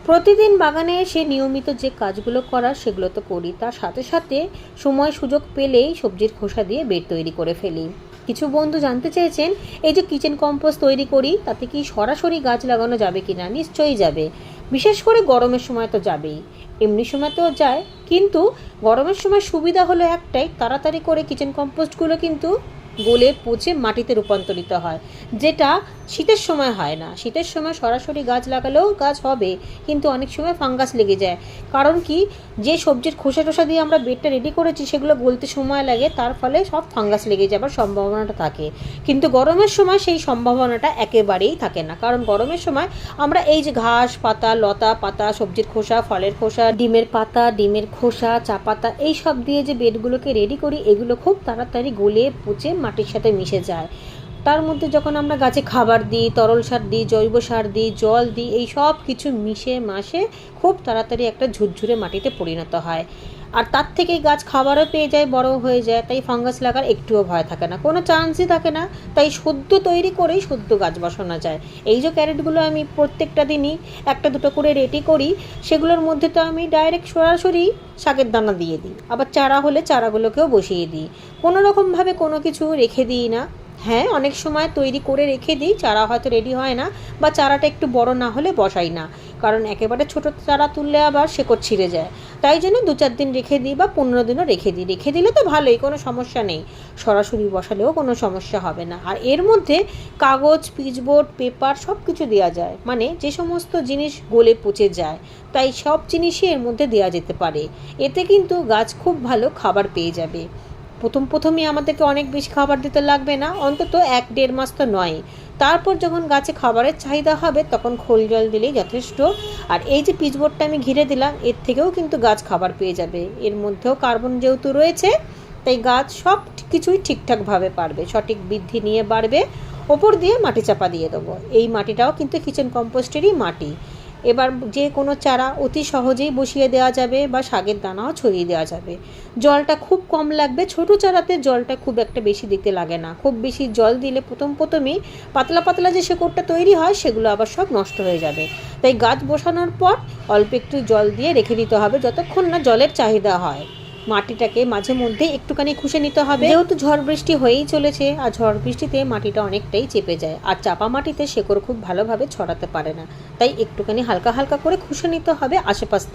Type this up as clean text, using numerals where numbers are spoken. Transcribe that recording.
প্রতিদিন বাগানে এসে নিয়মিত যে কাজগুলো করার সেগুলো তো করি, তার সাথে সাথে সময় সুযোগ পেলেই সবজির খোসা দিয়ে বেড তৈরি করে ফেলি। কিছু বন্ধু জানতে চেয়েছেন, এই যে কিচেন কম্পোস্ট তৈরি করি তাতে কি সরাসরি গাছ লাগানো যাবে কিনা। নিশ্চয়ই যাবে, বিশেষ করে গরমের সময় তো যাবেই, এমনি সময় তো যায়। কিন্তু গরমের সময় সুবিধা হলো একটাই, তাড়াতাড়ি করে কিচেন কম্পোস্টগুলো কিন্তু গলে পচে মাটিতে রূপান্তরিত হয়, যেটা শীতের সময় হয় না। শীতের সময় সরাসরি গাছ লাগালেও গাছ হবে, কিন্তু অনেক সময় ফাঙ্গাস লেগে যায়। কারণ কি, যে সবজির খোসা টোসা দিয়ে আমরা বেডটা রেডি করেছি সেগুলো গলতে সময় লাগে, তার ফলে সব ফাঙ্গাস লেগে যাবার সম্ভাবনাটা থাকে। কিন্তু গরমের সময় সেই সম্ভাবনাটা একেবারেই থাকে না, কারণ গরমের সময় আমরা এই যে ঘাস পাতা, লতা পাতা, সবজির খোসা, ফলের খোসা, ডিমের পাতা, ডিমের খোসা, চা পাতা, এই সব দিয়ে যে বেডগুলোকে রেডি করি, এগুলো খুব তাড়াতাড়ি গলে পচে মাটির সাথে মিশে যায়। তার মধ্যে যখন আমরা গাছে খাবার দিই, তরল সার দিই, জৈব সার দিই, জল দিই, এই সব কিছু মিশে মাশে খুব তাড়াতাড়ি একটা ঝুরঝুরে মাটিতে পরিণত হয়। আর তার থেকেই গাছ খাবারও পেয়ে যায়, বড় হয়ে যায়। তাই ফাঙ্গাস লাগার একটুও ভয় থাকে না, কোনো চান্সই থাকে না। তাই সদ্য তৈরি করেই সদ্য গাছ বসানো যায়। এই যে ক্যারেটগুলো আমি প্রত্যেকটা দিনই একটা দুটো করে রেডি করি, সেগুলোর মধ্যে তো আমি ডাইরেক্ট সরাসরি শাকের দানা দিয়ে দিই, আবার চারা হলে চারাগুলোকেও বসিয়ে দিই। কোনো রকমভাবে কোনো কিছু রেখে দিই না। হ্যাঁ, অনেক সময় তৈরি করে রেখে দিই, চারা হয়তো রেডি হয় না, বা চারাটা একটু বড় না হলে বসাই না, কারণ একেবারে ছোটো চারা তুললে আবার শেকড় ছিঁড়ে যায়। তাই জন্য 2-4 দিন রেখে দিই, বা 15 দিনও রেখে দিই। রেখে দিলে তো ভালোই, কোনো সমস্যা নেই, সরাসরি বসালেও কোনো সমস্যা হবে না। আর এর মধ্যে কাগজ, পিচবোর্ড, পেপার সব কিছু দেওয়া যায়, মানে যে সমস্ত জিনিস গলে পচে যায়, তাই সব জিনিসই এর মধ্যে দেওয়া যেতে পারে। এতে কিন্তু গাছ খুব ভালো খাবার পেয়ে যাবে। প্রথমই আমাদেরকে অনেক বেশি খাবার দিতে লাগবে না, অন্তত 1-1.5 মাস তো নয়। তারপর যখন গাছে খাবারের চাহিদা হবে তখন খোল জল দিলেই যথেষ্ট। আর এই যে পিচবোর্ডটা আমি ঘিরে দিলাম, এর থেকেও কিন্তু গাছ খাবার পেয়ে যাবে। এর মধ্যেও কার্বন যেহেতু রয়েছে, তাই গাছ সব কিছুই ঠিকঠাকভাবে পারবে, সঠিক বৃদ্ধি নিয়ে বাড়বে। ওপর দিয়ে মাটি চাপা দিয়ে দেবো। এই মাটিটাও কিন্তু কিচেন কম্পোস্টেরই মাটি। এবার যে কোনো চারা অতি সহজেই বসিয়ে দেওয়া যাবে, বা শাকের দানাও ছড়িয়ে দেওয়া যাবে। জলটা খুব কম লাগবে, ছোটো চারাতে জলটা খুব একটা বেশি দিতে লাগে না। খুব বেশি জল দিলে প্রথমেই পাতলা পাতলা যে শেকড়টা তৈরি হয় সেগুলো আবার সব নষ্ট হয়ে যাবে। তাই গাছ বসানোর পর অল্প একটু জল দিয়ে রেখে দিতে হবে, যতক্ষণ না জলের চাহিদা হয়। মাটিটাকে মাঝে মধ্যে একটুখানি খুশে নিতে হবে, যেহেতু ঝড় বৃষ্টি হয়েই চলেছে, আর ঝড় বৃষ্টিতে মাটিটা অনেকটাই চেপে যায়, আর চাপা মাটিতে শেকড় খুব ভালোভাবে ছড়াতে পারে না। তাই একটুখানি হালকা হালকা করে খুশে নিতে হবে আশেপাশ দিয়ে।